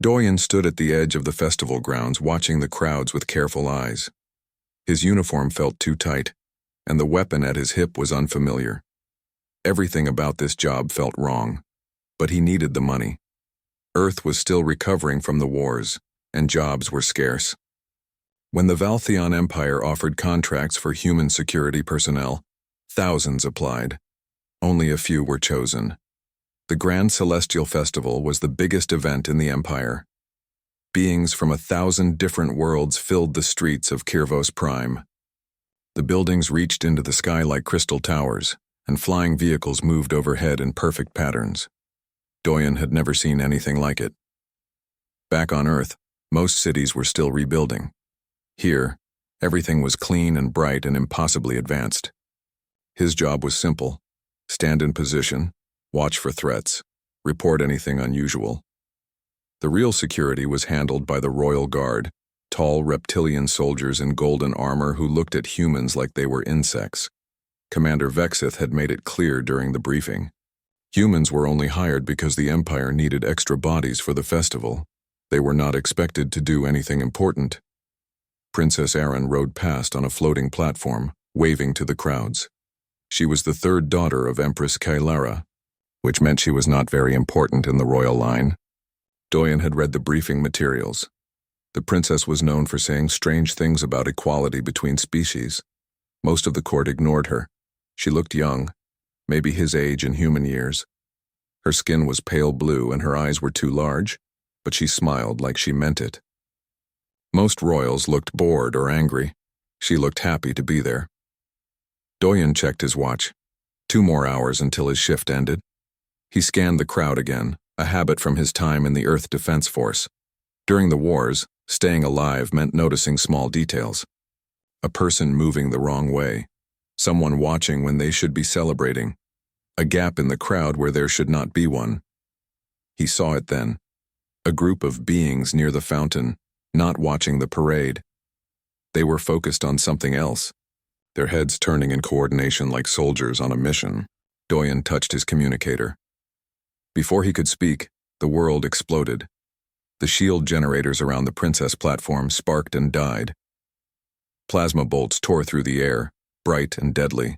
Doyen stood at the edge of the festival grounds watching the crowds with careful eyes. His uniform felt too tight, and the weapon at his hip was unfamiliar. Everything about this job felt wrong, but he needed the money. Earth was still recovering from the wars, and jobs were scarce. When the Valtheon Empire offered contracts for human security personnel, thousands applied. Only a few were chosen. The Grand Celestial Festival was the biggest event in the Empire. Beings from 1,000 different worlds filled the streets of Kirvos Prime. The buildings reached into the sky like crystal towers, and flying vehicles moved overhead in perfect patterns. Doyen had never seen anything like it. Back on Earth, most cities were still rebuilding. Here, everything was clean and bright and impossibly advanced. His job was simple: stand in position, watch for threats, report anything unusual. The real security was handled by the Royal Guard, tall reptilian soldiers in golden armor who looked at humans like they were insects. Commander Vexith had made it clear during the briefing. Humans were only hired because the Empire needed extra bodies for the festival. They were not expected to do anything important. Princess Erin rode past on a floating platform, waving to the crowds. She was the third daughter of Empress Kailara, which meant she was not very important in the royal line. Doyen had read the briefing materials. The princess was known for saying strange things about equality between species. Most of the court ignored her. She looked young, maybe his age in human years. Her skin was pale blue and her eyes were too large, but she smiled like she meant it. Most royals looked bored or angry. She looked happy to be there. Doyen checked his watch. 2 more hours until his shift ended. He scanned the crowd again, a habit from his time in the Earth Defense Force. During the wars, staying alive meant noticing small details. A person moving the wrong way. Someone watching when they should be celebrating. A gap in the crowd where there should not be one. He saw it then. A group of beings near the fountain, not watching the parade. They were focused on something else, their heads turning in coordination like soldiers on a mission. Doyen touched his communicator. Before he could speak, the world exploded. The shield generators around the princess platform sparked and died. Plasma bolts tore through the air, bright and deadly.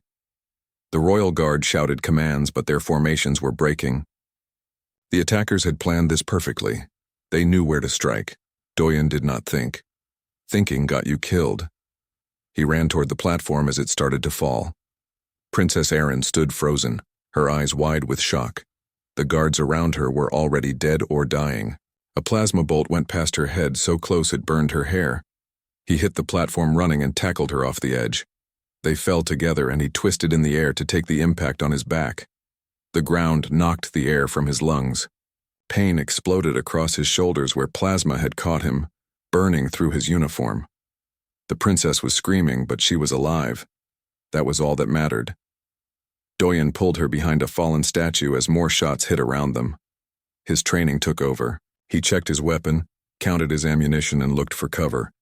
The Royal Guard shouted commands, but their formations were breaking. The attackers had planned this perfectly. They knew where to strike. Doyen did not think. Thinking got you killed. He ran toward the platform as it started to fall. Princess Erin stood frozen, her eyes wide with shock. The guards around her were already dead or dying. A plasma bolt went past her head so close it burned her hair. He hit the platform running and tackled her off the edge. They fell together and he twisted in the air to take the impact on his back. The ground knocked the air from his lungs. Pain exploded across his shoulders where plasma had caught him, burning through his uniform. The princess was screaming, but she was alive. That was all that mattered. Doyen pulled her behind a fallen statue as more shots hit around them. His training took over. He checked his weapon, counted his ammunition, and looked for cover.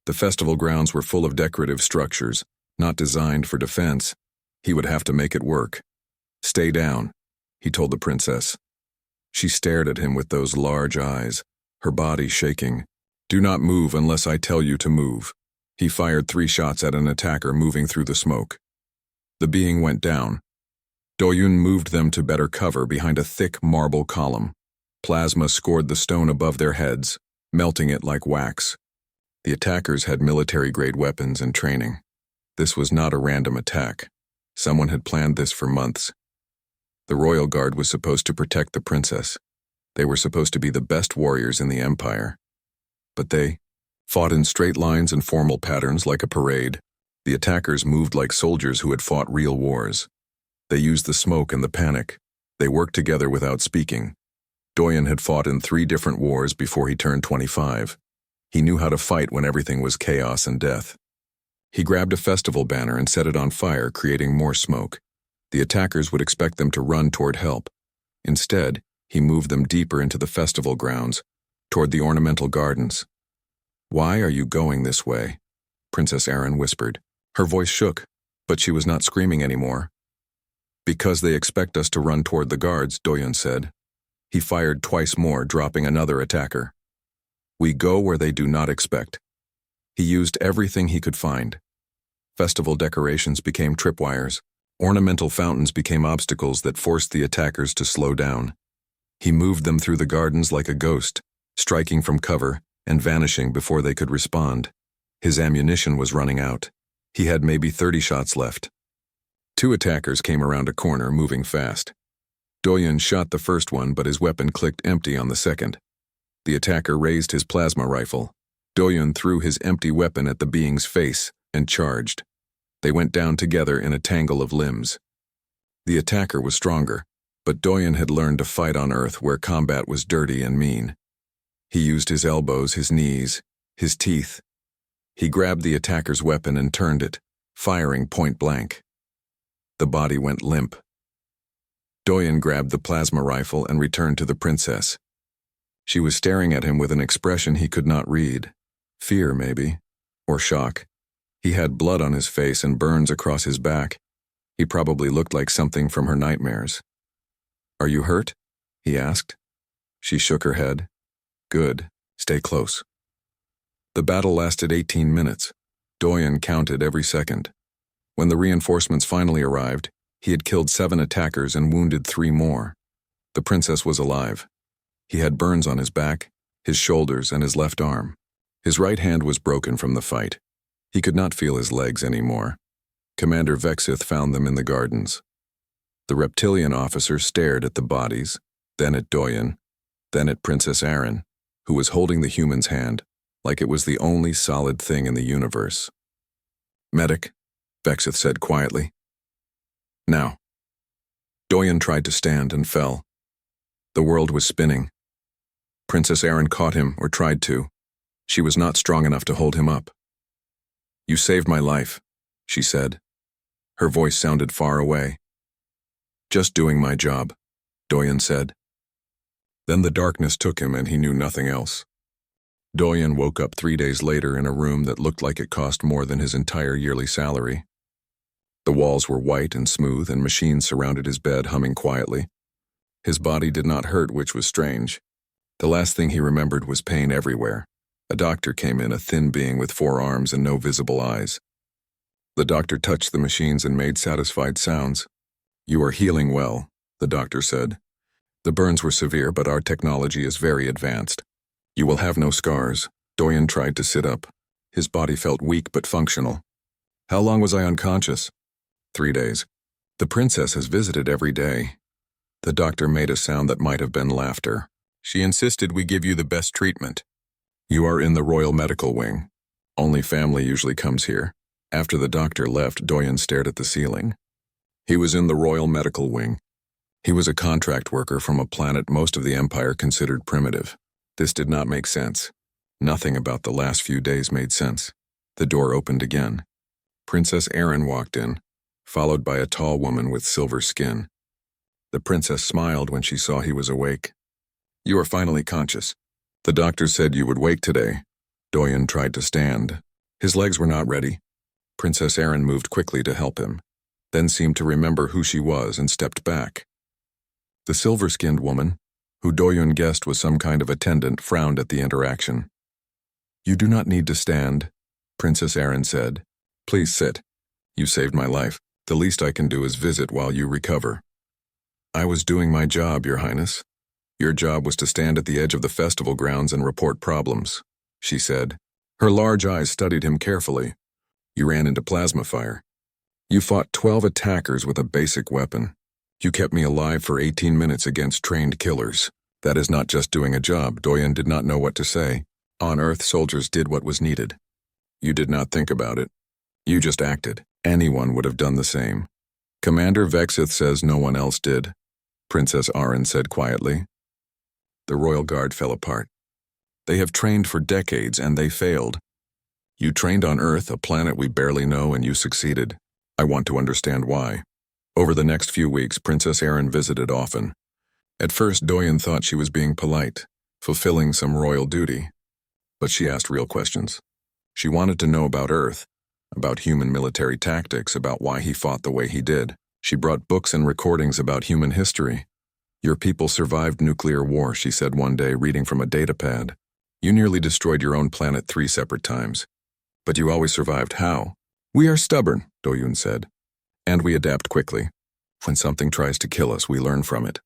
The festival grounds were full of decorative structures, not designed for defense. He would have to make it work. "Stay down," he told the princess. She stared at him with those large eyes, her body shaking. "Do not move unless I tell you to move." He fired 3 shots at an attacker moving through the smoke. The being went down. Doyen moved them to better cover behind a thick marble column. Plasma scored the stone above their heads, melting it like wax. The attackers had military-grade weapons and training. This was not a random attack. Someone had planned this for months. The Royal Guard was supposed to protect the princess. They were supposed to be the best warriors in the Empire. But they fought in straight lines and formal patterns like a parade. The attackers moved like soldiers who had fought real wars. They used the smoke and the panic. They worked together without speaking. Doyen had fought in 3 different wars before he turned 25. He knew how to fight when everything was chaos and death. He grabbed a festival banner and set it on fire, creating more smoke. The attackers would expect them to run toward help. Instead, he moved them deeper into the festival grounds, toward the ornamental gardens. "Why are you going this way?" Princess Erin whispered. Her voice shook, but she was not screaming anymore. "Because they expect us to run toward the guards," Doyen said. He fired twice more, dropping another attacker. We go where they do not expect. He used everything he could find. Festival decorations became tripwires. Ornamental fountains became obstacles that forced the attackers to slow down. He moved them through the gardens like a ghost, striking from cover and vanishing before they could respond. His ammunition was running out. He had maybe 30 shots left. 2 attackers came around a corner, moving fast. Doyen shot the first one, but his weapon clicked empty on the second. The attacker raised his plasma rifle. Doyen threw his empty weapon at the being's face and charged. They went down together in a tangle of limbs. The attacker was stronger, but Doyen had learned to fight on Earth where combat was dirty and mean. He used his elbows, his knees, his teeth. He grabbed the attacker's weapon and turned it, firing point blank. The body went limp. Doyen grabbed the plasma rifle and returned to the princess. She was staring at him with an expression he could not read. Fear, maybe, or shock. He had blood on his face and burns across his back. He probably looked like something from her nightmares. "Are you hurt?" he asked. She shook her head. "Good. Stay close." The battle lasted 18 minutes. Doyen counted every second. When the reinforcements finally arrived, he had killed 7 attackers and wounded 3 more. The princess was alive. He had burns on his back, his shoulders, and his left arm. His right hand was broken from the fight. He could not feel his legs anymore. Commander Vexith found them in the gardens. The reptilian officer stared at the bodies, then at Doyen, then at Princess Aaron, who was holding the human's hand, like it was the only solid thing in the universe. "Medic," Vexith said quietly. "Now." Doyen tried to stand and fell. The world was spinning. Princess Aaron caught him, or tried to. She was not strong enough to hold him up. "You saved my life," she said. Her voice sounded far away. "Just doing my job," Doyen said. Then the darkness took him and he knew nothing else. Doyen woke up 3 days later in a room that looked like it cost more than his entire yearly salary. The walls were white and smooth and machines surrounded his bed, humming quietly. His body did not hurt, which was strange. The last thing he remembered was pain everywhere. A doctor came in, a thin being with 4 arms and no visible eyes. The doctor touched the machines and made satisfied sounds. "You are healing well," the doctor said. "The burns were severe, but our technology is very advanced. You will have no scars." Doyen tried to sit up. His body felt weak but functional. "How long was I unconscious?" 3 days. "The princess has visited every day." The doctor made a sound that might have been laughter. "She insisted we give you the best treatment. You are in the Royal Medical Wing. Only family usually comes here." After the doctor left, Doyen stared at the ceiling. He was in the Royal Medical Wing. He was a contract worker from a planet most of the Empire considered primitive. This did not make sense. Nothing about the last few days made sense. The door opened again. Princess Aaron walked in, followed by a tall woman with silver skin. The princess smiled when she saw he was awake. "You are finally conscious. The doctor said you would wake today." Doyen tried to stand. His legs were not ready. Princess Aaron moved quickly to help him, then seemed to remember who she was and stepped back. The silver-skinned woman, who Doyen guessed was some kind of attendant, frowned at the interaction. "You do not need to stand," Princess Aaron said. "Please sit. You saved my life. The least I can do is visit while you recover." "I was doing my job, Your Highness. Your job was to stand at the edge of the festival grounds and report problems," she said. Her large eyes studied him carefully. "You ran into plasma fire. You fought 12 attackers with a basic weapon. You kept me alive for 18 minutes against trained killers. That is not just doing a job." Doyen did not know what to say. On Earth, soldiers did what was needed. You did not think about it. You just acted. Anyone would have done the same. "Commander Vexith says no one else did," Princess Aaron said quietly. The Royal Guard fell apart. "They have trained for decades and they failed. You trained on Earth, a planet we barely know, and you succeeded. I want to understand why." Over the next few weeks, Princess Aaron visited often. At first, Doyen thought she was being polite, fulfilling some royal duty. But she asked real questions. She wanted to know about Earth, about human military tactics, about why he fought the way he did. She brought books and recordings about human history. "Your people survived nuclear war," she said one day, reading from a datapad. You nearly destroyed your own planet 3 separate times. But you always survived. How? We are stubborn, Doyun said. And we adapt quickly. When something tries to kill us, we learn from it.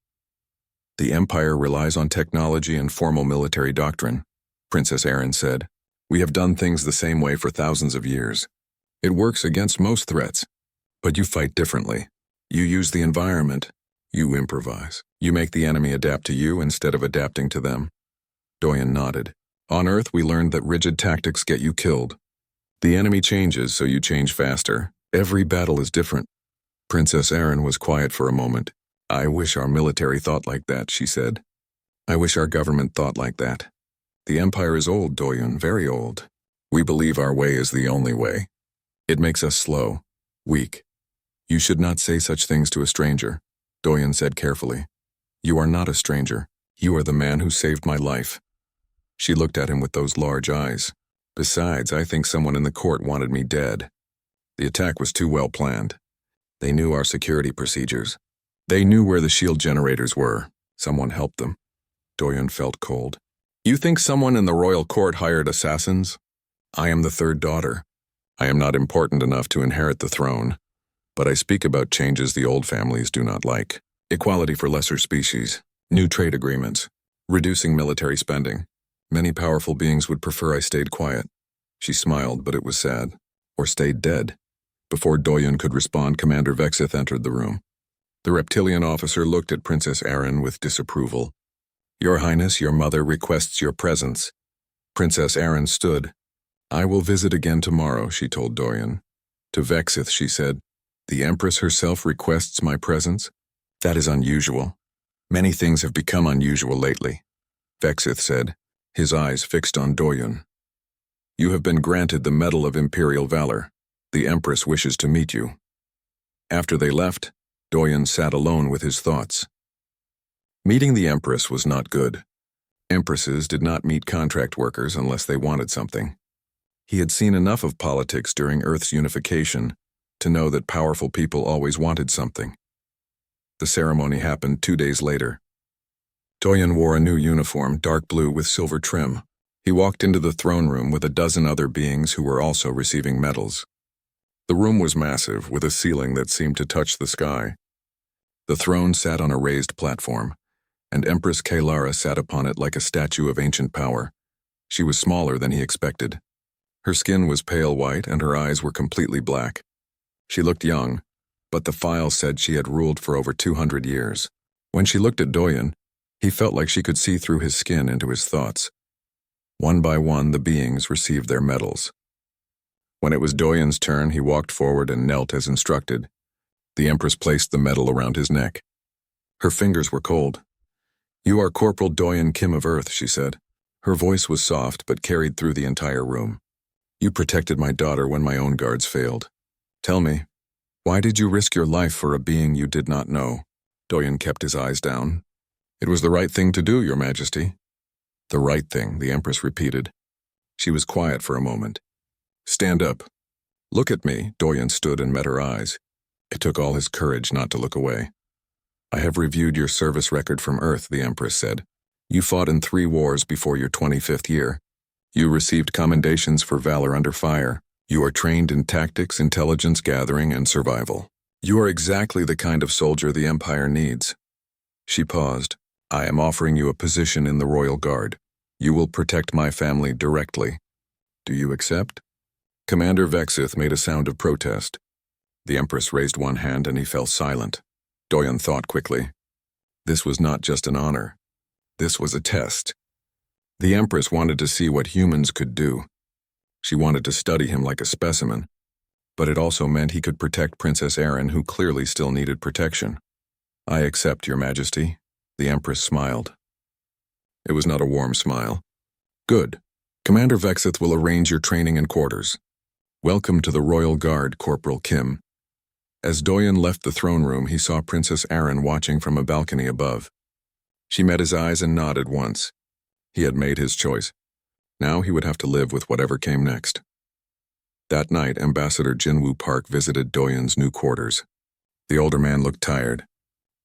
The Empire relies on technology and formal military doctrine, Princess Erin said. We have done things the same way for thousands of years. It works against most threats. But you fight differently. You use the environment. You improvise. You make the enemy adapt to you instead of adapting to them. Doyen nodded. On Earth, we learned that rigid tactics get you killed. The enemy changes, so you change faster. Every battle is different. Princess Erin was quiet for a moment. I wish our military thought like that, she said. I wish our government thought like that. The Empire is old, Doyen, very old. We believe our way is the only way. It makes us slow, weak. You should not say such things to a stranger, Doyen said carefully. You are not a stranger. You are the man who saved my life. She looked at him with those large eyes. Besides, I think someone in the court wanted me dead. The attack was too well planned. They knew our security procedures. They knew where the shield generators were. Someone helped them. Doyen felt cold. You think someone in the royal court hired assassins? I am the third daughter. I am not important enough to inherit the throne. But I speak about changes the old families do not like. Equality for lesser species, new trade agreements, reducing military spending. Many powerful beings would prefer I stayed quiet. She smiled, but it was sad. Or stayed dead. Before Doyen could respond, Commander Vexith entered the room. The reptilian officer looked at Princess Erin with disapproval. Your Highness, your mother requests your presence. Princess Erin stood. I will visit again tomorrow, she told Doyen. To Vexith, she said, the Empress herself requests my presence? That is unusual. Many things have become unusual lately, Vexith said, his eyes fixed on Doyen. You have been granted the Medal of Imperial Valor. The Empress wishes to meet you. After they left, Doyen sat alone with his thoughts. Meeting the Empress was not good. Empresses did not meet contract workers unless they wanted something. He had seen enough of politics during Earth's unification to know that powerful people always wanted something. The ceremony happened 2 days later. Doyen wore a new uniform, dark blue with silver trim. He walked into the throne room with a dozen other beings who were also receiving medals. The room was massive, with a ceiling that seemed to touch the sky. The throne sat on a raised platform, and Empress Kalara sat upon it like a statue of ancient power. She was smaller than he expected. Her skin was pale white, and her eyes were completely black. She looked young, but the file said she had ruled for over 200 years. When she looked at Doyen, he felt like she could see through his skin into his thoughts. One by one, the beings received their medals. When it was Doyen's turn, he walked forward and knelt as instructed. The Empress placed the medal around his neck. Her fingers were cold. You are Corporal Doyen Kim of Earth, she said. Her voice was soft but carried through the entire room. You protected my daughter when my own guards failed. Tell me, why did you risk your life for a being you did not know? Doyen kept his eyes down. It was the right thing to do, Your Majesty. The right thing, the Empress repeated. She was quiet for a moment. Stand up. Look at me, Doyen stood and met her eyes. It took all his courage not to look away. I have reviewed your service record from Earth, the Empress said. You fought in 3 wars before your 25th year. You received commendations for valor under fire. You are trained in tactics, intelligence gathering, and survival. You are exactly the kind of soldier the Empire needs. She paused. I am offering you a position in the Royal Guard. You will protect my family directly. Do you accept? Commander Vexith made a sound of protest. The Empress raised one hand and he fell silent. Doyen thought quickly. This was not just an honor. This was a test. The Empress wanted to see what humans could do. She wanted to study him like a specimen, but it also meant he could protect Princess Erin, who clearly still needed protection. I accept, Your Majesty. The Empress smiled. It was not a warm smile. Good. Commander Vexith will arrange your training and quarters. Welcome to the Royal Guard, Corporal Kim. As Doyen left the throne room, he saw Princess Erin watching from a balcony above. She met his eyes and nodded once. He had made his choice. Now he would have to live with whatever came next. That night, Ambassador Jinwoo Park visited Doyen's new quarters. The older man looked tired.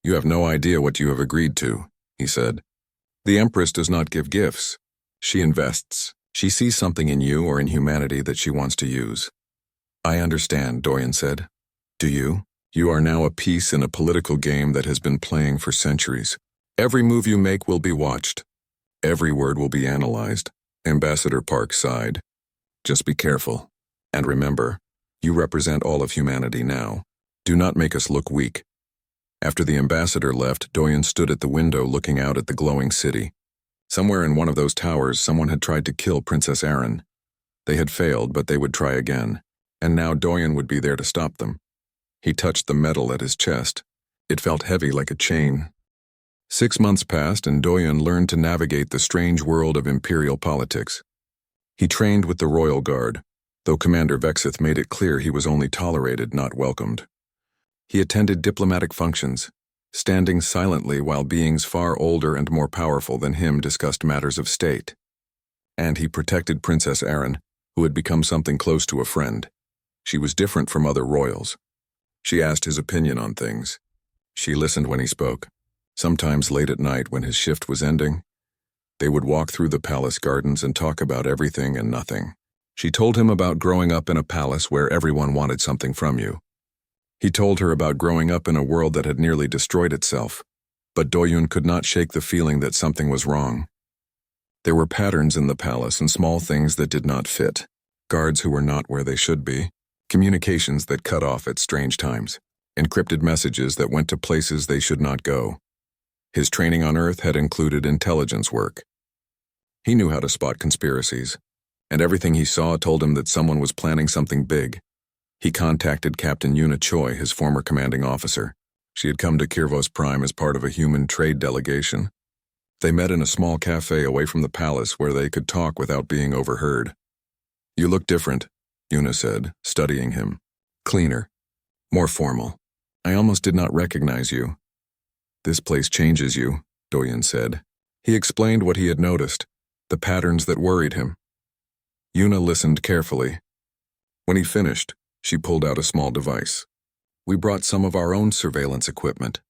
You have no idea what you have agreed to, he said. The Empress does not give gifts. She invests. She sees something in you or in humanity that she wants to use. I understand, Dorian said. Do you? You are now a piece in a political game that has been playing for centuries. Every move you make will be watched. Every word will be analyzed. Ambassador Park sighed. Just be careful. And remember, you represent all of humanity now. Do not make us look weak. After the ambassador left, Dorian stood at the window looking out at the glowing city. Somewhere in one of those towers, someone had tried to kill Princess Erin. They had failed, but they would try again. And now Dorian would be there to stop them. He touched the metal at his chest. It felt heavy like a chain. 6 months passed, and Dorian learned to navigate the strange world of imperial politics. He trained with the Royal Guard, though Commander Vexith made it clear he was only tolerated, not welcomed. He attended diplomatic functions, standing silently while beings far older and more powerful than him discussed matters of state. And he protected Princess Erin, who had become something close to a friend. She was different from other royals. She asked his opinion on things. She listened when he spoke. Sometimes late at night when his shift was ending, they would walk through the palace gardens and talk about everything and nothing. She told him about growing up in a palace where everyone wanted something from you. He told her about growing up in a world that had nearly destroyed itself, but Dorian could not shake the feeling that something was wrong. There were patterns in the palace and small things that did not fit, guards who were not where they should be, communications that cut off at strange times, encrypted messages that went to places they should not go. His training on Earth had included intelligence work. He knew how to spot conspiracies, and everything he saw told him that someone was planning something big. He contacted Captain Una Choi, his former commanding officer. She had come to Kirvos Prime as part of a human trade delegation. They met in a small cafe away from the palace where they could talk without being overheard. You look different, Una said, studying him. Cleaner. More formal. I almost did not recognize you. This place changes you, Dorian said. He explained what he had noticed, the patterns that worried him. Una listened carefully. When he finished, she pulled out a small device. We brought some of our own surveillance equipment.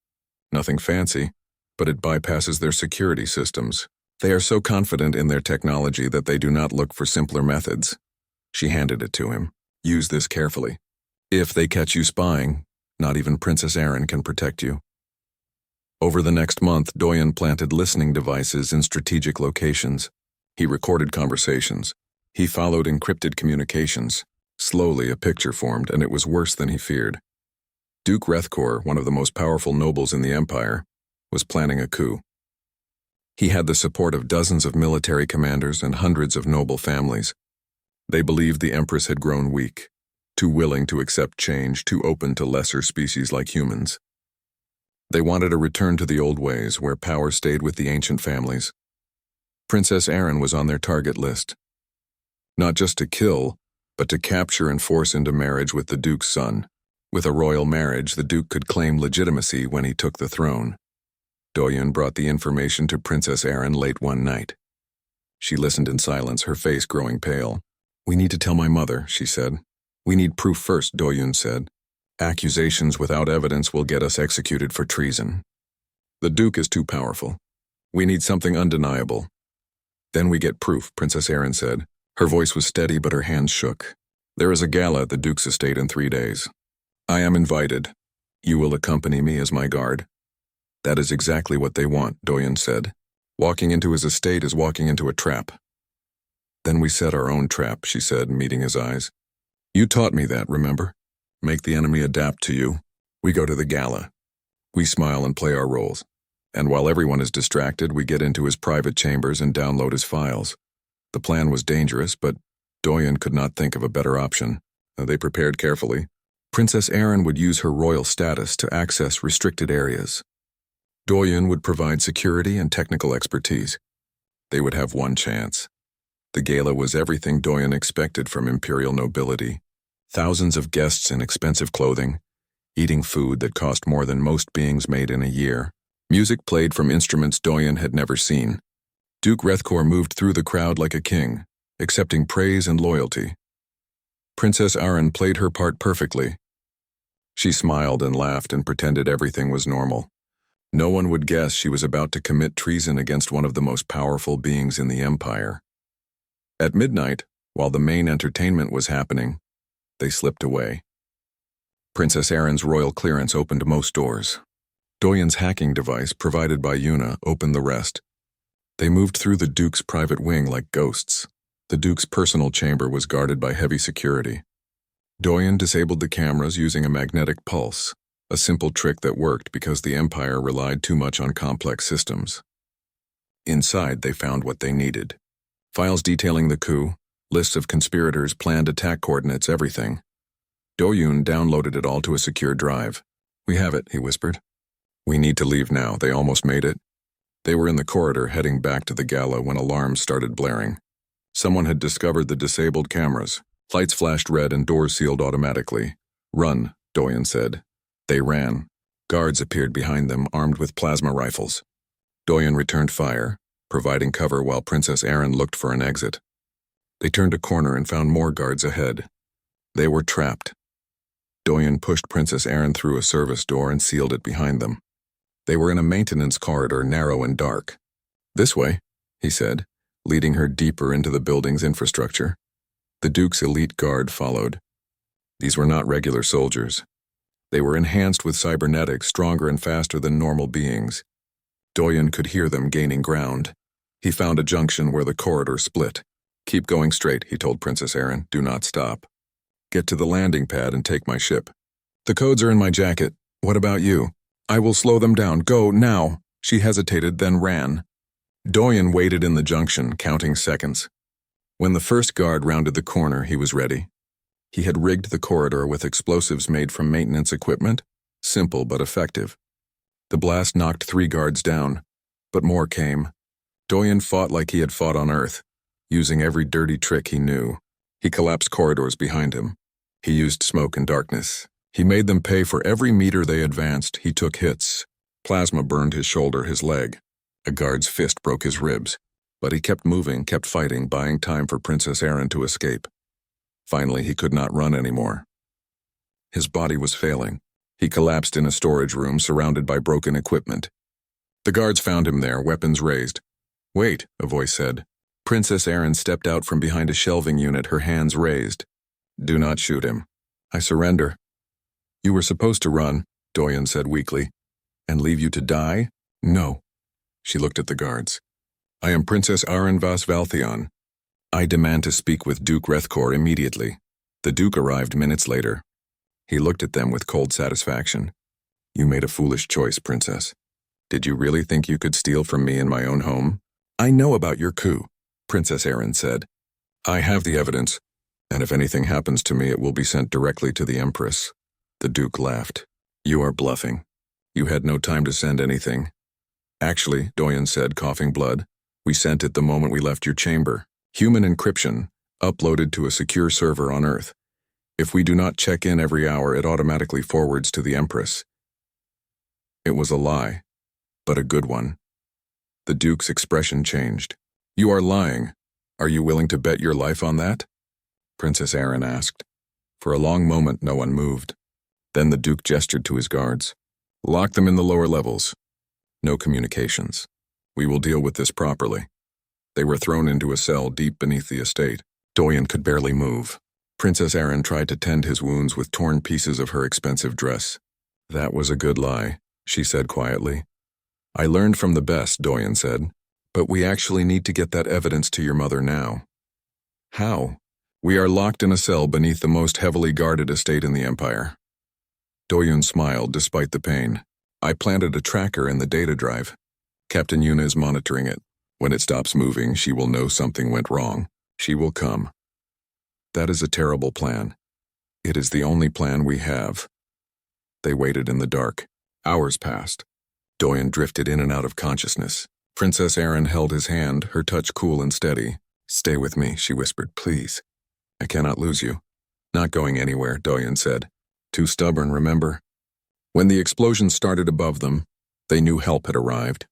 Nothing fancy, but it bypasses their security systems. They are so confident in their technology that they do not look for simpler methods. She handed it to him. Use this carefully. If they catch you spying, not even Princess Erin can protect you. Over the next month, Dorian planted listening devices in strategic locations. He recorded conversations. He followed encrypted communications. Slowly, a picture formed, and it was worse than he feared. Duke Rethkor, one of the most powerful nobles in the Empire, was planning a coup. He had the support of dozens of military commanders and hundreds of noble families. They believed the Empress had grown weak, too willing to accept change, too open to lesser species like humans. They wanted a return to the old ways, where power stayed with the ancient families. Princess Erin was on their target list. Not just to kill, but to capture and force into marriage with the Duke's son. With a royal marriage, the Duke could claim legitimacy when he took the throne. Dorian brought the information to Princess Erin late one night. She listened in silence, her face growing pale. We need to tell my mother, she said. We need proof first, Dorian said. Accusations without evidence will get us executed for treason. The Duke is too powerful. We need something undeniable. Then we get proof, Princess Erin said. Her voice was steady, but her hands shook. There is a gala at the Duke's estate in 3 days. I am invited. You will accompany me as my guard. That is exactly what they want, Dorian said. Walking into his estate is walking into a trap. Then we set our own trap, she said, meeting his eyes. You taught me that, remember? Make the enemy adapt to you. We go to the gala. We smile and play our roles. And while everyone is distracted, we get into his private chambers and download his files. The plan was dangerous, but Dorian could not think of a better option. They prepared carefully. Princess Erin would use her royal status to access restricted areas. Dorian would provide security and technical expertise. They would have one chance. The gala was everything Dorian expected from imperial nobility. Thousands of guests in expensive clothing, eating food that cost more than most beings made in a year. Music played from instruments Dorian had never seen. Duke Rethkor moved through the crowd like a king, accepting praise and loyalty. Princess Erin played her part perfectly. She smiled and laughed and pretended everything was normal. No one would guess she was about to commit treason against one of the most powerful beings in the Empire. At midnight, while the main entertainment was happening, they slipped away. Princess Erin's royal clearance opened most doors. Doyen's hacking device, provided by Yuna, opened the rest. They moved through the Duke's private wing like ghosts. The Duke's personal chamber was guarded by heavy security. Doyen disabled the cameras using a magnetic pulse, a simple trick that worked because the Empire relied too much on complex systems. Inside, they found what they needed. Files detailing the coup, lists of conspirators, planned attack coordinates, everything. Doyen downloaded it all to a secure drive. "We have it," he whispered. "We need to leave now. They almost made it." They were in the corridor heading back to the gala when alarms started blaring. Someone had discovered the disabled cameras. Lights flashed red and doors sealed automatically. "Run," Doyen said. They ran. Guards appeared behind them, armed with plasma rifles. Doyen returned fire, providing cover while Princess Erin looked for an exit. They turned a corner and found more guards ahead. They were trapped. Doyen pushed Princess Erin through a service door and sealed it behind them. They were in a maintenance corridor, narrow and dark. "This way," he said, leading her deeper into the building's infrastructure. The Duke's elite guard followed. These were not regular soldiers. They were enhanced with cybernetics, stronger and faster than normal beings. Doyen could hear them gaining ground. He found a junction where the corridor split. "Keep going straight," he told Princess Erin. "Do not stop. Get to the landing pad and take my ship. The codes are in my jacket. What about you?" "I will slow them down. Go, now." She hesitated, then ran. Doyen waited in the junction, counting seconds. When the first guard rounded the corner, he was ready. He had rigged the corridor with explosives made from maintenance equipment, simple but effective. The blast knocked 3 guards down, but more came. Doyen fought like he had fought on Earth, using every dirty trick he knew. He collapsed corridors behind him. He used smoke and darkness. He made them pay for every meter they advanced. He took hits. Plasma burned his shoulder, his leg. A guard's fist broke his ribs. But he kept moving, kept fighting, buying time for Princess Erin to escape. Finally, he could not run anymore. His body was failing. He collapsed in a storage room surrounded by broken equipment. The guards found him there, weapons raised. "Wait," a voice said. Princess Erin stepped out from behind a shelving unit, her hands raised. "Do not shoot him. I surrender." "You were supposed to run," Doyen said weakly. "And leave you to die?" "No." She looked at the guards. "I am Princess Erin Vas Valtheon. I demand to speak with Duke Rethkor immediately." The Duke arrived minutes later. He looked at them with cold satisfaction. "You made a foolish choice, Princess. Did you really think you could steal from me in my own home?" "I know about your coup," Princess Erin said. "I have the evidence, and if anything happens to me, it will be sent directly to the Empress." The Duke laughed. "You are bluffing. You had no time to send anything." "Actually," Doyen said, coughing blood, "we sent it the moment we left your chamber. Human encryption, uploaded to a secure server on Earth. If we do not check in every hour, it automatically forwards to the Empress." It was a lie, but a good one. The Duke's expression changed. "You are lying. Are you willing to bet your life on that?" Princess Erin asked. For a long moment, no one moved. Then the Duke gestured to his guards. "Lock them in the lower levels. No communications. We will deal with this properly." They were thrown into a cell deep beneath the estate. Doyen could barely move. Princess Erin tried to tend his wounds with torn pieces of her expensive dress. "That was a good lie," she said quietly. "I learned from the best," Doyen said. "But we actually need to get that evidence to your mother now." "How?" "We are locked in a cell beneath the most heavily guarded estate in the Empire." Doyen smiled despite the pain. "I planted a tracker in the data drive. Captain Yuna is monitoring it. When it stops moving, she will know something went wrong. She will come." "That is a terrible plan. It is the only plan we have." They waited in the dark. Hours passed. Doyen drifted in and out of consciousness. Princess Erin held his hand, her touch cool and steady. "Stay with me," she whispered. "Please. I cannot lose you." "Not going anywhere," Doyen said. "Too stubborn, remember?" When the explosion started above them, they knew help had arrived.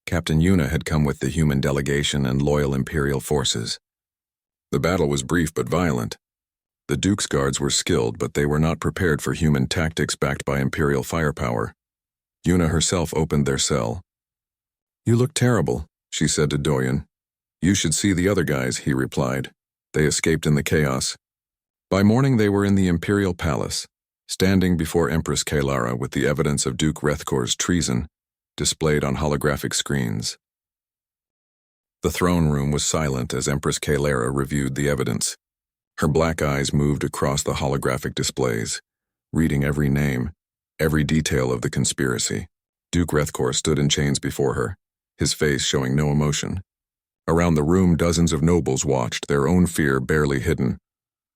Captain Yuna had come with the human delegation and loyal Imperial forces. The battle was brief but violent. The Duke's guards were skilled, but they were not prepared for human tactics backed by Imperial firepower. Yuna herself opened their cell. "You look terrible," she said to Doyen. "You should see the other guys," he replied. They escaped in the chaos. By morning they were in the Imperial Palace, standing before Empress Kalara with the evidence of Duke Rethkor's treason displayed on holographic screens. The throne room was silent as Empress Kalara reviewed the evidence. Her black eyes moved across the holographic displays, reading every name, every detail of the conspiracy. Duke Rethkor stood in chains before her, his face showing no emotion. Around the room, dozens of nobles watched, their own fear barely hidden.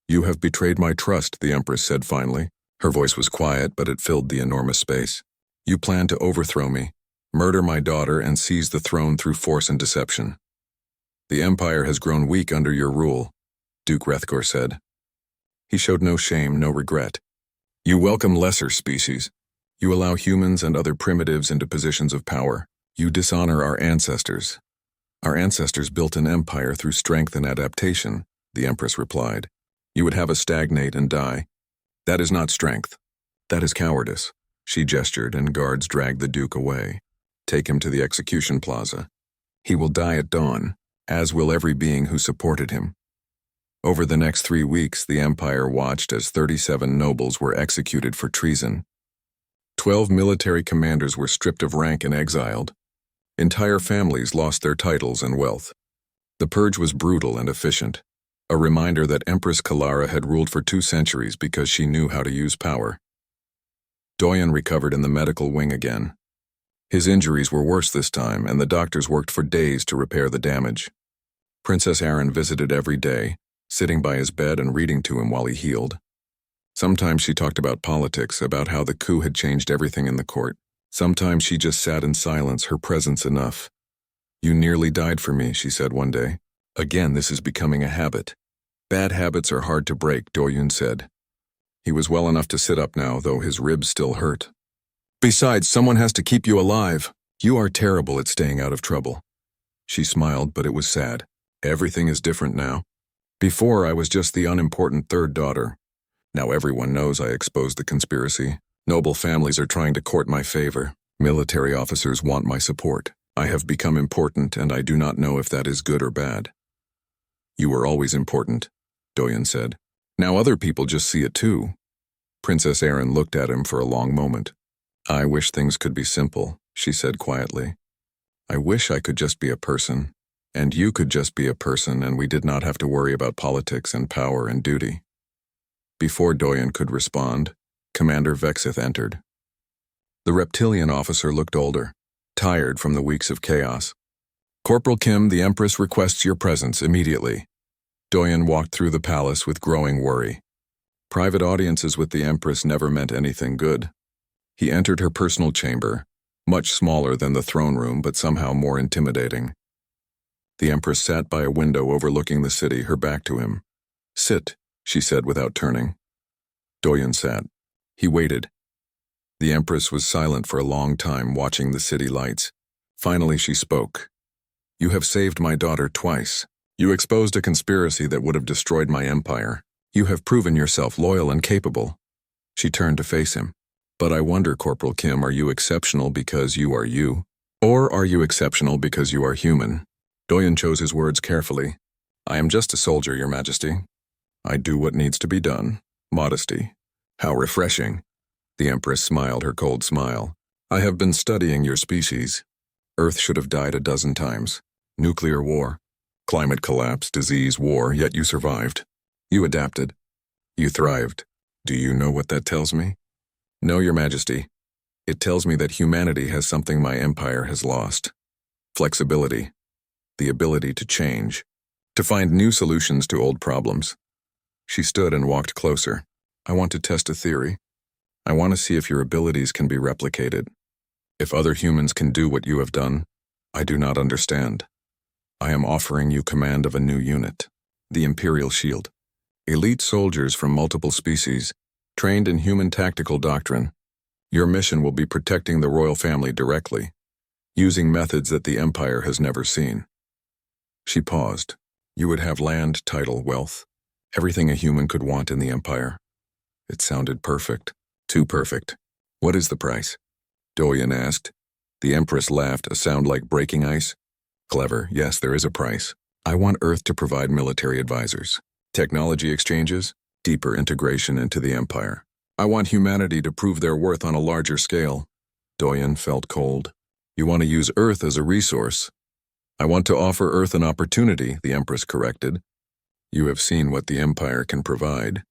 "You have betrayed my trust," the Empress said finally. Her voice was quiet, but it filled the enormous space. "You plan to overthrow me, murder my daughter, and seize the throne through force and deception. The Empire has grown weak under your rule," Duke Rethkor said. He showed no shame, no regret. "You welcome lesser species. You allow humans and other primitives into positions of power. You dishonor our ancestors." "Our ancestors built an empire through strength and adaptation," the Empress replied. "You would have us stagnate and die. That is not strength. That is cowardice." She gestured, and guards dragged the Duke away. "Take him to the execution plaza. He will die at dawn, as will every being who supported him." Over the next 3 weeks, the Empire watched as 37 nobles were executed for treason. 12 military commanders were stripped of rank and exiled. Entire families lost their titles and wealth. The purge was brutal and efficient, a reminder that Empress Kalara had ruled for 2 centuries because she knew how to use power. Doyen recovered in the medical wing again. His injuries were worse this time, and the doctors worked for days to repair the damage. Princess Arin visited every day, sitting by his bed and reading to him while he healed. Sometimes she talked about politics, about how the coup had changed everything in the court. Sometimes she just sat in silence, her presence enough. "You nearly died for me," she said one day. "Again, this is becoming a habit." "Bad habits are hard to break," Doyen said. He was well enough to sit up now, though his ribs still hurt. "Besides, someone has to keep you alive. You are terrible at staying out of trouble." She smiled, but it was sad. "Everything is different now. Before, I was just the unimportant third daughter. Now everyone knows I exposed the conspiracy. Noble families are trying to court my favor. Military officers want my support. I have become important, and I do not know if that is good or bad." "You were always important," Doyen said. "Now other people just see it too." Princess Arin looked at him for a long moment. "I wish things could be simple," she said quietly. "I wish I could just be a person, and you could just be a person, and we did not have to worry about politics and power and duty." Before Doyen could respond, Commander Vexith entered. The reptilian officer looked older, tired from the weeks of chaos. "Corporal Kim, the Empress requests your presence immediately." Doyen walked through the palace with growing worry. Private audiences with the Empress never meant anything good. He entered her personal chamber, much smaller than the throne room but somehow more intimidating. The Empress sat by a window overlooking the city, her back to him. "Sit," she said without turning. Doyen sat. He waited. The Empress was silent for a long time, watching the city lights. Finally she spoke. "You have saved my daughter twice. You exposed a conspiracy that would have destroyed my empire. You have proven yourself loyal and capable." She turned to face him. "But I wonder, Corporal Kim, are you exceptional because you are you? Or are you exceptional because you are human?" Doyen chose his words carefully. "I am just a soldier, Your Majesty. I do what needs to be done. Modesty." "How refreshing." The Empress smiled her cold smile. "I have been studying your species. Earth should have died a dozen times. Nuclear war, climate collapse, disease, war, yet you survived. You adapted. You thrived. Do you know what that tells me?" "No, Your Majesty. It tells me that humanity has something my empire has lost. Flexibility. The ability to change. To find new solutions to old problems." She stood and walked closer. "I want to test a theory. I want to see if your abilities can be replicated. If other humans can do what you have done, I do not understand. I am offering you command of a new unit, the Imperial Shield. Elite soldiers from multiple species, trained in human tactical doctrine. Your mission will be protecting the royal family directly, using methods that the Empire has never seen." She paused. "You would have land, title, wealth, everything a human could want in the Empire." It sounded perfect. Too perfect. "What is the price?" Doyen asked. The Empress laughed, a sound like breaking ice. Clever, yes, there is a price. I want Earth to provide military advisors, technology exchanges, deeper integration into the Empire. I want humanity to prove their worth on a larger scale. Doyen felt cold. You want to use Earth as a resource. I want to offer Earth an opportunity, the Empress corrected. You have seen what the Empire can provide.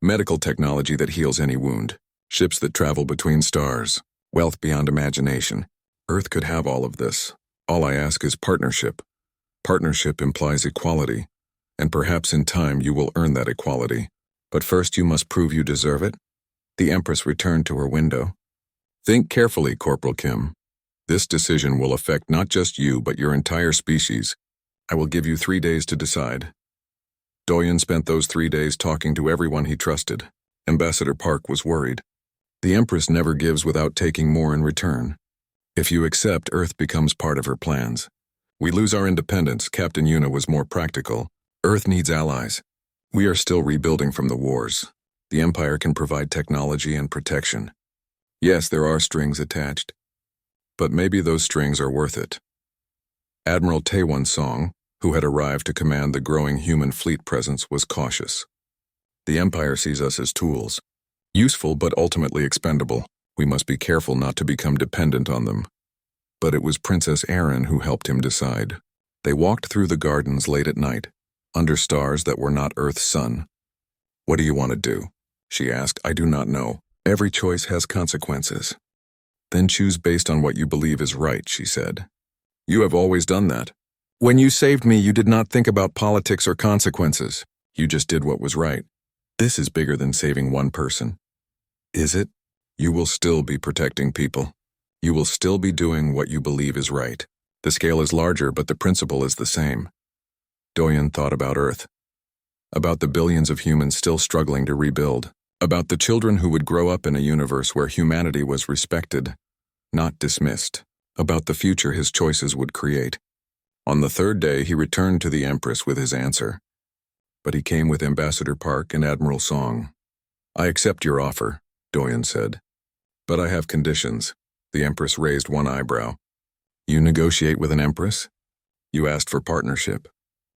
Medical technology that heals any wound, ships that travel between stars, wealth beyond imagination. Earth could have all of this. All I ask is partnership. Partnership implies equality, and perhaps in time you will earn that equality. But first you must prove you deserve it. The Empress returned to her window. Think carefully, Corporal Kim. This decision will affect not just you, but your entire species. I will give you 3 days to decide. Doyen spent those 3 days talking to everyone he trusted. Ambassador Park was worried. The Empress never gives without taking more in return. If you accept, Earth becomes part of her plans. We lose our independence. Captain Yuna was more practical. Earth needs allies. We are still rebuilding from the wars. The Empire can provide technology and protection. Yes, there are strings attached. But maybe those strings are worth it. Admiral Taewon Song, who had arrived to command the growing human fleet presence, was cautious. The Empire sees us as tools. Useful but ultimately expendable. We must be careful not to become dependent on them. But it was Princess Erin who helped him decide. They walked through the gardens late at night, under stars that were not Earth's sun. What do you want to do? She asked. I do not know. Every choice has consequences. Then choose based on what you believe is right, she said. You have always done that. When you saved me, you did not think about politics or consequences. You just did what was right. This is bigger than saving one person. Is it? You will still be protecting people. You will still be doing what you believe is right. The scale is larger, but the principle is the same. Doyen thought about Earth. About the billions of humans still struggling to rebuild. About the children who would grow up in a universe where humanity was respected, not dismissed. About the future his choices would create. On the 3rd day, he returned to the Empress with his answer. But he came with Ambassador Park and Admiral Song. I accept your offer, Doyen said. But I have conditions. The Empress raised one eyebrow. You negotiate with an Empress? You asked for partnership.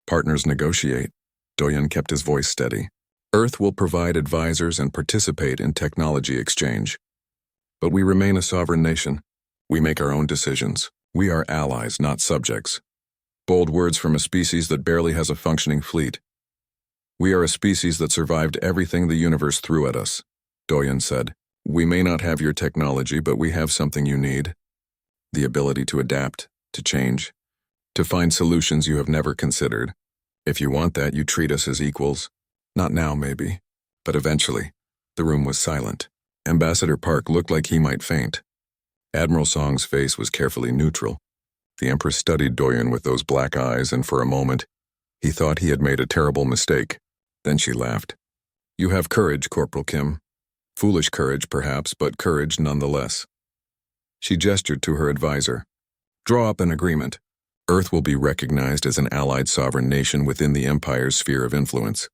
Partners negotiate. Doyen kept his voice steady. Earth will provide advisors and participate in technology exchange. But we remain a sovereign nation. We make our own decisions. We are allies, not subjects. Bold words from a species that barely has a functioning fleet. We are a species that survived everything the universe threw at us, Doyen said. We may not have your technology, but we have something you need. The ability to adapt, to change, to find solutions you have never considered. If you want that, you treat us as equals. Not now, maybe, but eventually. The room was silent. Ambassador Park looked like he might faint. Admiral Song's face was carefully neutral. The Empress studied Doyen with those black eyes, and for a moment, he thought he had made a terrible mistake. Then she laughed. You have courage, Corporal Kim. Foolish courage, perhaps, but courage nonetheless. She gestured to her advisor. Draw up an agreement. Earth will be recognized as an allied sovereign nation within the Empire's sphere of influence.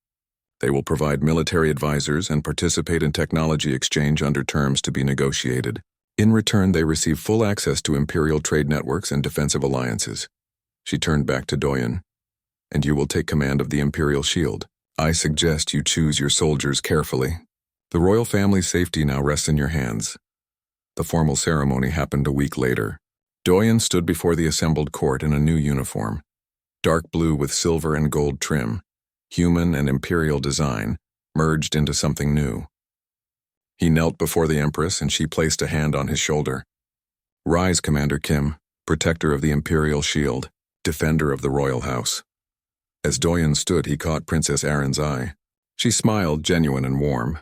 They will provide military advisors and participate in technology exchange under terms to be negotiated. In return, they receive full access to Imperial trade networks and defensive alliances. She turned back to Doyen. And you will take command of the Imperial Shield. I suggest you choose your soldiers carefully. The royal family's safety now rests in your hands. The formal ceremony happened a week later. Doyen stood before the assembled court in a new uniform. Dark blue with silver and gold trim. Human and imperial design, merged into something new. He knelt before the Empress and she placed a hand on his shoulder. Rise, Commander Kim, protector of the Imperial Shield, defender of the royal house. As Doyen stood, he caught Princess Erin's eye. She smiled, genuine and warm.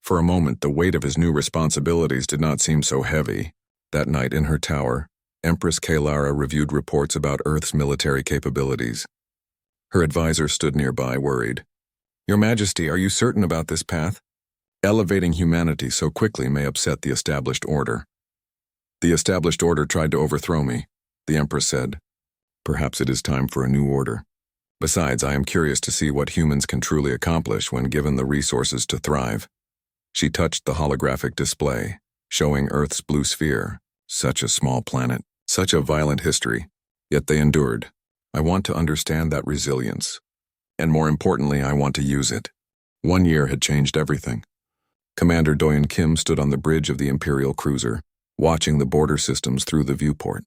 For a moment, the weight of his new responsibilities did not seem so heavy. That night in her tower, Empress Kalara reviewed reports about Earth's military capabilities. Her advisor stood nearby, worried. Your Majesty, are you certain about this path? Elevating humanity so quickly may upset the established order. The established order tried to overthrow me, the Empress said. Perhaps it is time for a new order. Besides, I am curious to see what humans can truly accomplish when given the resources to thrive. She touched the holographic display, showing Earth's blue sphere, Such a small planet, such a violent history, yet they endured. I want to understand that resilience. And more importantly, I want to use it. 1 year had changed everything. Commander Doyen Kim stood on the bridge of the Imperial cruiser, watching the border systems through the viewport.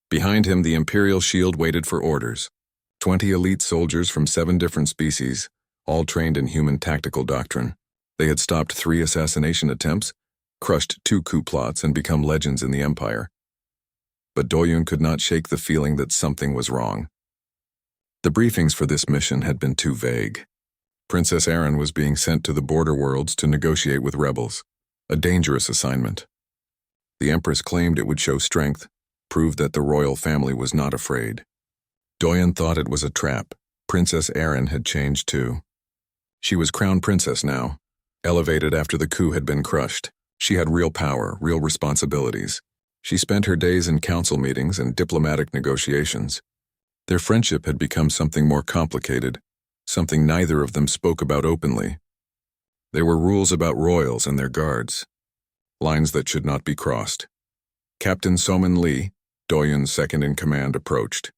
Behind him, the Imperial shield waited for orders. 20 elite soldiers from 7 different species, all trained in human tactical doctrine. They had stopped 3 assassination attempts, crushed 2 coup plots, and become legends in the Empire. But Doyen could not shake the feeling that something was wrong. The briefings for this mission had been too vague. Princess Erin was being sent to the border worlds to negotiate with rebels, a dangerous assignment. The Empress claimed it would show strength, prove that the royal family was not afraid. Doyen thought it was a trap. Princess Erin had changed too. She was crown princess now, elevated after the coup had been crushed. She had real power, real responsibilities. She spent her days in council meetings and diplomatic negotiations. Their friendship had become something more complicated, something neither of them spoke about openly. There were rules about royals and their guards, lines that should not be crossed. Captain Soman Lee, Doyen's second-in-command, approached.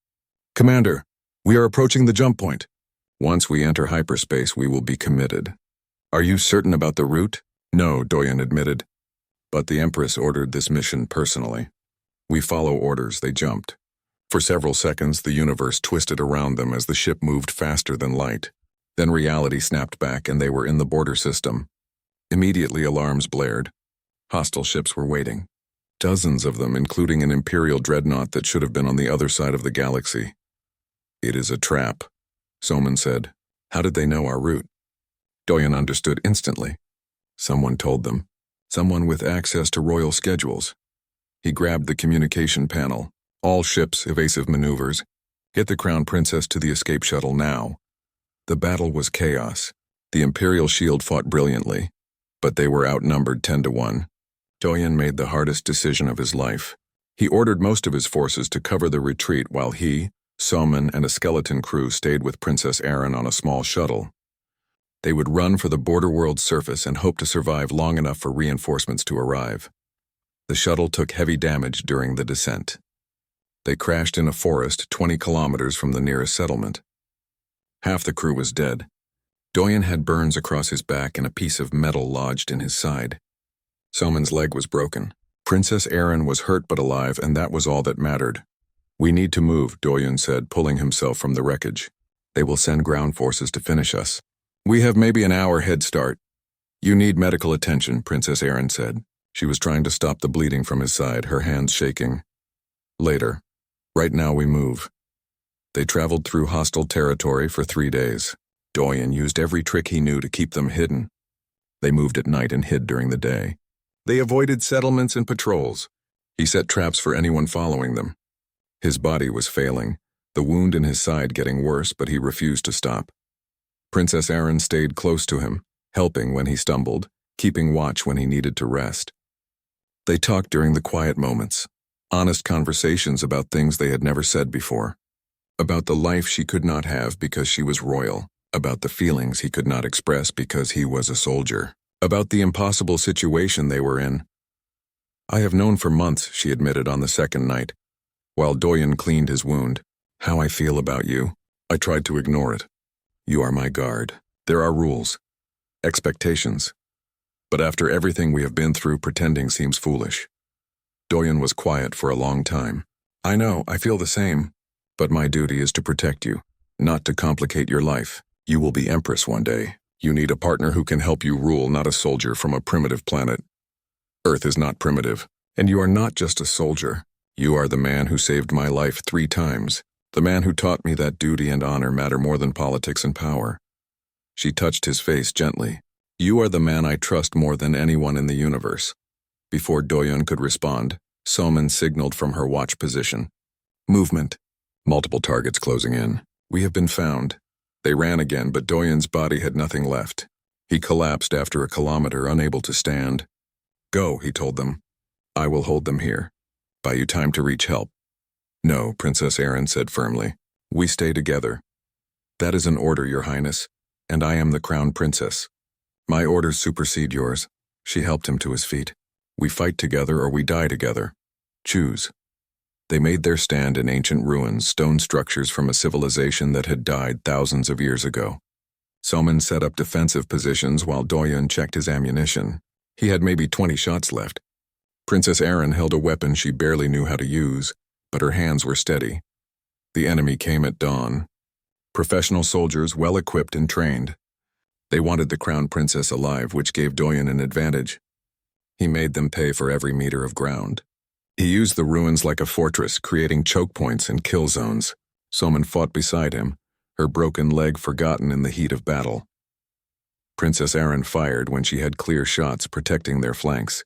"Commander, we are approaching the jump point. Once we enter hyperspace, we will be committed. Are you certain about the route?" "No," Doyen admitted. "But the Empress ordered this mission personally. We follow orders," they jumped. For several seconds, the universe twisted around them as the ship moved faster than light. Then reality snapped back and they were in the border system. Immediately, alarms blared. Hostile ships were waiting. Dozens of them, including an Imperial dreadnought that should have been on the other side of the galaxy. "It is a trap," Soman said. "How did they know our route?" Doyen understood instantly. Someone told them. Someone with access to royal schedules. He grabbed the communication panel. "All ships, evasive maneuvers. Get the Crown Princess to the escape shuttle now." The battle was chaos. The Imperial shield fought brilliantly, but they were outnumbered 10-1. Doyen made the hardest decision of his life. He ordered most of his forces to cover the retreat while he, Soman, and a skeleton crew stayed with Princess Erin on a small shuttle. They would run for the border world's surface and hope to survive long enough for reinforcements to arrive. The shuttle took heavy damage during the descent. They crashed in a forest 20 kilometers from the nearest settlement. Half the crew was dead. Doyen had burns across his back and a piece of metal lodged in his side. Soman's leg was broken. Princess Erin was hurt but alive, and that was all that mattered. "We need to move," Doyen said, pulling himself from the wreckage. "They will send ground forces to finish us. We have maybe an hour head start." "You need medical attention," Princess Erin said. She was trying to stop the bleeding from his side, her hands shaking. "Later. Right now we move." They traveled through hostile territory for 3 days. Doyen used every trick he knew to keep them hidden. They moved at night and hid during the day. They avoided settlements and patrols. He set traps for anyone following them. His body was failing, the wound in his side getting worse, but he refused to stop. Princess Erin stayed close to him, helping when he stumbled, keeping watch when he needed to rest. They talked during the quiet moments, honest conversations about things they had never said before. About the life she could not have because she was royal, about the feelings he could not express because he was a soldier, about the impossible situation they were in. "I have known for months," she admitted on the second night, while Doyen cleaned his wound, "how I feel about you. I tried to ignore it. You are my guard. There are rules, expectations. But after everything we have been through, pretending seems foolish." Doyen was quiet for a long time. "I know, I feel the same. But my duty is to protect you, not to complicate your life. You will be Empress one day. You need a partner who can help you rule, not a soldier from a primitive planet. Earth is not primitive, and you are not just a soldier. You are the man who saved my life 3 times, the man who taught me that duty and honor matter more than politics and power." She touched his face gently. "You are the man I trust more than anyone in the universe." Before Doyen could respond, Soman signaled from her watch position. "Movement." Multiple targets closing in. "We have been found." They ran again, but Doyen's body had nothing left. He collapsed after a kilometer, unable to stand. "Go," he told them. "I will hold them here. Buy you time to reach help." "No," Princess Erin said firmly. "We stay together." "That is an order, Your Highness, and I am the Crown Princess. My orders supersede yours." She helped him to his feet. We fight together or we die together. Choose. They made their stand in ancient ruins, stone structures from a civilization that had died thousands of years ago. Soman set up defensive positions while Doyen checked his ammunition. He had maybe 20 shots left. Princess Erin held a weapon she barely knew how to use, but her hands were steady. The enemy came at dawn. Professional soldiers well-equipped and trained. They wanted the crown princess alive, which gave Doyen an advantage. He made them pay for every meter of ground. He used the ruins like a fortress, creating choke points and kill zones. Soman fought beside him, her broken leg forgotten in the heat of battle. Princess Erin fired when she had clear shots protecting their flanks.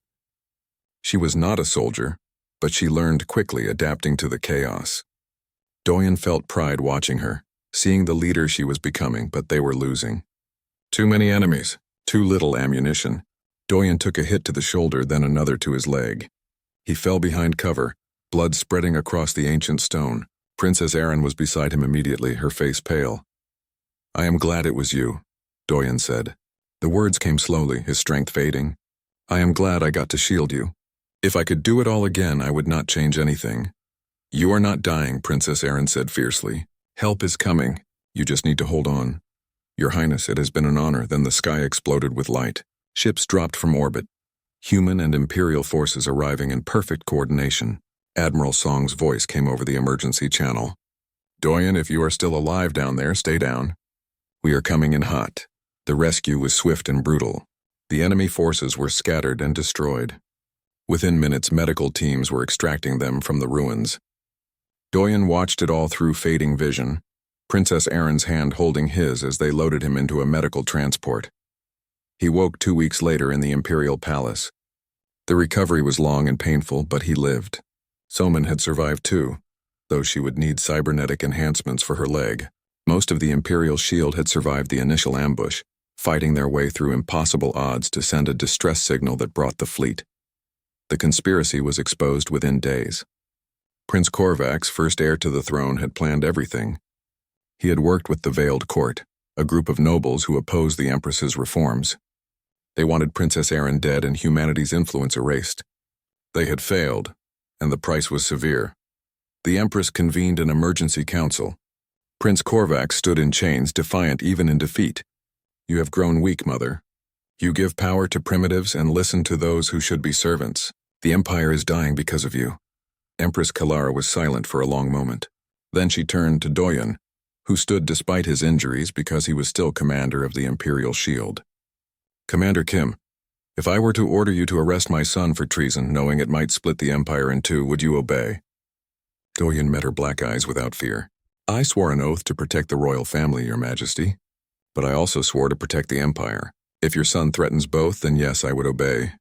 She was not a soldier, but she learned quickly, adapting to the chaos. Doyen felt pride watching her, seeing the leader she was becoming, but they were losing. Too many enemies, too little ammunition. Doyen took a hit to the shoulder, then another to his leg. He fell behind cover, blood spreading across the ancient stone. Princess Erin was beside him immediately, her face pale. "I am glad it was you," Doyen said. The words came slowly, his strength fading. "I am glad I got to shield you. If I could do it all again, I would not change anything." "You are not dying," Princess Erin said fiercely. "Help is coming. You just need to hold on." "Your Highness, it has been an honor." Then the sky exploded with light. Ships dropped from orbit. Human and Imperial forces arriving in perfect coordination. Admiral Song's voice came over the emergency channel. "Doyen, if you are still alive down there, stay down. We are coming in hot." The rescue was swift and brutal. The enemy forces were scattered and destroyed. Within minutes, medical teams were extracting them from the ruins. Doyen watched it all through fading vision, Princess Erin's hand holding his as they loaded him into a medical transport. He woke 2 weeks later in the Imperial Palace. The recovery was long and painful, but he lived. Soman had survived too, though she would need cybernetic enhancements for her leg. Most of the Imperial shield had survived the initial ambush, fighting their way through impossible odds to send a distress signal that brought the fleet. The conspiracy was exposed within days. Prince Korvax, first heir to the throne, had planned everything. He had worked with the Veiled Court, a group of nobles who opposed the Empress's reforms. They wanted Princess Erin dead and humanity's influence erased. They had failed, and the price was severe. The Empress convened an emergency council. Prince Korvax stood in chains, defiant even in defeat. "You have grown weak, mother. You give power to primitives and listen to those who should be servants. The Empire is dying because of you." Empress Kalara was silent for a long moment. Then she turned to Doyen, who stood despite his injuries because he was still commander of the Imperial Shield. "Commander Kim, if I were to order you to arrest my son for treason, knowing it might split the Empire in two, would you obey?" Doyen met her black eyes without fear. "I swore an oath to protect the royal family, Your Majesty. But I also swore to protect the Empire. If your son threatens both, then yes, I would obey."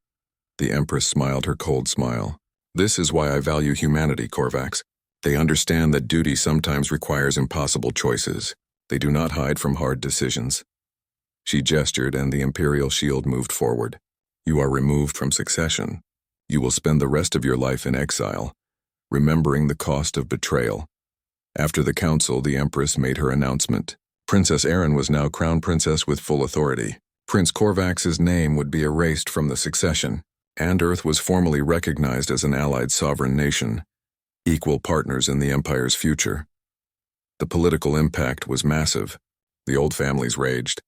The Empress smiled her cold smile. "This is why I value humanity, Korvax. They understand that duty sometimes requires impossible choices. They do not hide from hard decisions." She gestured, and the Imperial shield moved forward. "You are removed from succession. You will spend the rest of your life in exile, remembering the cost of betrayal." After the council, the Empress made her announcement. Princess Erin was now crown princess with full authority. Prince Korvax's name would be erased from the succession, and Earth was formally recognized as an allied sovereign nation, equal partners in the Empire's future. The political impact was massive. The old families raged.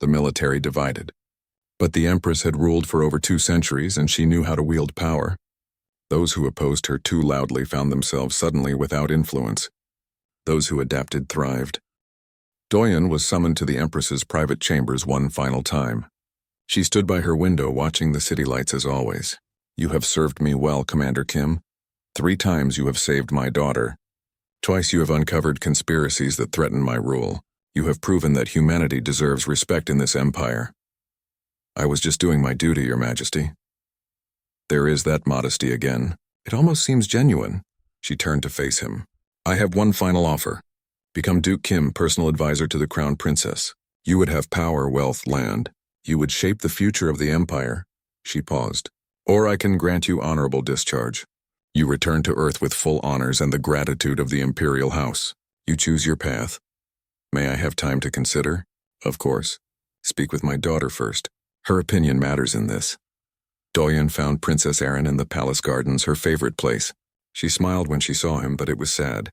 The military divided. But the Empress had ruled for over 2 centuries, and she knew how to wield power. Those who opposed her too loudly found themselves suddenly without influence. Those who adapted thrived. Doyen was summoned to the Empress's private chambers one final time. She stood by her window watching the city lights as always. "You have served me well, Commander Kim. 3 times you have saved my daughter. Twice you have uncovered conspiracies that threaten my rule. You have proven that humanity deserves respect in this empire. I was just doing my duty, Your Majesty." There is that modesty again. It almost seems genuine. She turned to face him. "I have one final offer. Become Duke Kim, personal advisor to the Crown Princess. You would have power, wealth, land. You would shape the future of the Empire." She paused. "Or I can grant you honorable discharge. You return to Earth with full honors and the gratitude of the Imperial House. You choose your path. May I have time to consider?" "Of course. Speak with my daughter first. Her opinion matters in this." Doyen found Princess Erin in the palace gardens, her favorite place. She smiled when she saw him, but it was sad.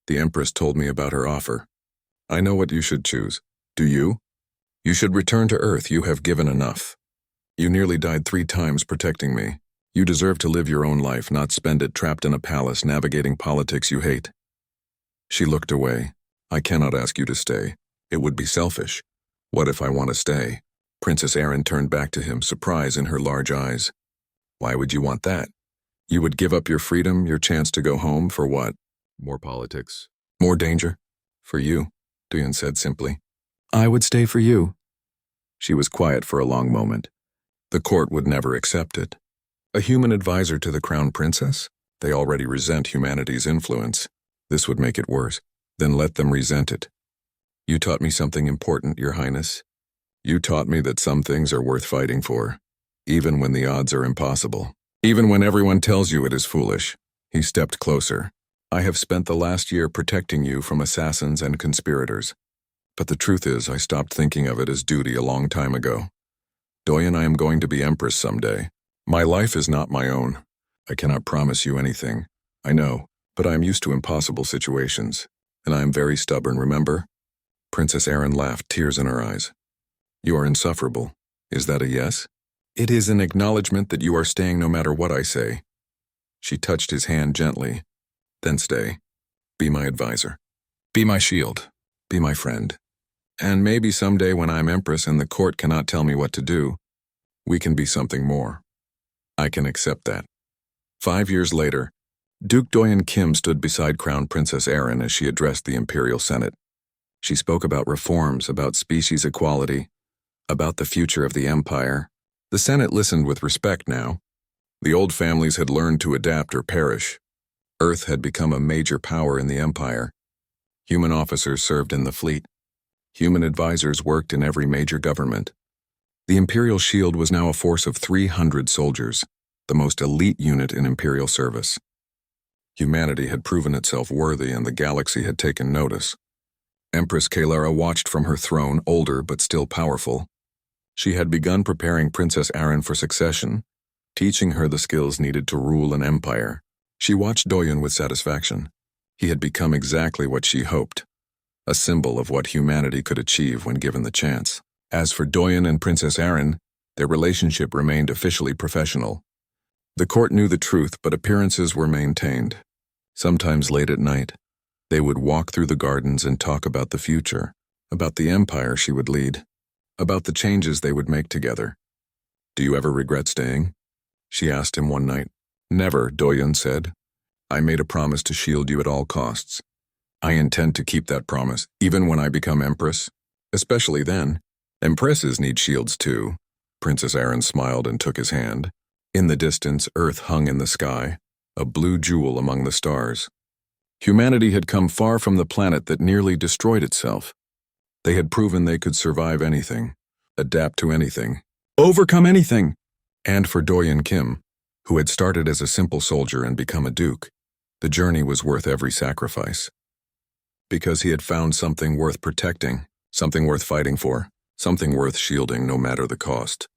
The Empress told me about her offer. I know what you should choose. Do you? You should return to Earth. You have given enough. You nearly died 3 times protecting me. You deserve to live your own life, not spend it trapped in a palace navigating politics you hate. She looked away. I cannot ask you to stay. It would be selfish. What if I want to stay? Princess Erin turned back to him, surprise in her large eyes. Why would you want that? You would give up your freedom, your chance to go home, for what? More politics. More danger? For you, Doyen said simply. I would stay for you. She was quiet for a long moment. The court would never accept it. A human advisor to the crown princess? They already resent humanity's influence. This would make it worse. Then let them resent it. You taught me something important, Your Highness. You taught me that some things are worth fighting for, even when the odds are impossible. Even when everyone tells you it is foolish. He stepped closer. I have spent the last year protecting you from assassins and conspirators. But the truth is, I stopped thinking of it as duty a long time ago. Doyen, I am going to be Empress someday. My life is not my own. I cannot promise you anything. I know, but I am used to impossible situations. And I am very stubborn, remember? Princess Erin laughed, tears in her eyes. You are insufferable. Is that a yes? It is an acknowledgement that you are staying no matter what I say. She touched his hand gently. Then stay. Be my advisor. Be my shield. Be my friend. And maybe someday when I'm Empress and the court cannot tell me what to do, we can be something more. I can accept that. 5 years later, Duke Doyen Kim stood beside Crown Princess Erin as she addressed the Imperial Senate. She spoke about reforms, about species equality, about the future of the Empire. The Senate listened with respect now. The old families had learned to adapt or perish. Earth had become a major power in the Empire. Human officers served in the fleet. Human advisors worked in every major government. The Imperial Shield was now a force of 300 soldiers, the most elite unit in Imperial service. Humanity had proven itself worthy and the galaxy had taken notice. Empress Kalara watched from her throne, older but still powerful. She had begun preparing Princess Erin for succession, teaching her the skills needed to rule an empire. She watched Doyen with satisfaction. He had become exactly what she hoped, a symbol of what humanity could achieve when given the chance. As for Doyen and Princess Erin, their relationship remained officially professional. The court knew the truth, but appearances were maintained. Sometimes late at night, they would walk through the gardens and talk about the future, about the empire she would lead, about the changes they would make together. Do you ever regret staying? She asked him one night. Never, Doyen said. I made a promise to shield you at all costs. I intend to keep that promise, even when I become Empress. Especially then. Empresses need shields too. Princess Erin smiled and took his hand. In the distance, Earth hung in the sky, a blue jewel among the stars. Humanity had come far from the planet that nearly destroyed itself. They had proven they could survive anything, adapt to anything, overcome anything. And for Doyen Kim, who had started as a simple soldier and become a duke, the journey was worth every sacrifice. Because he had found something worth protecting, something worth fighting for, something worth shielding no matter the cost.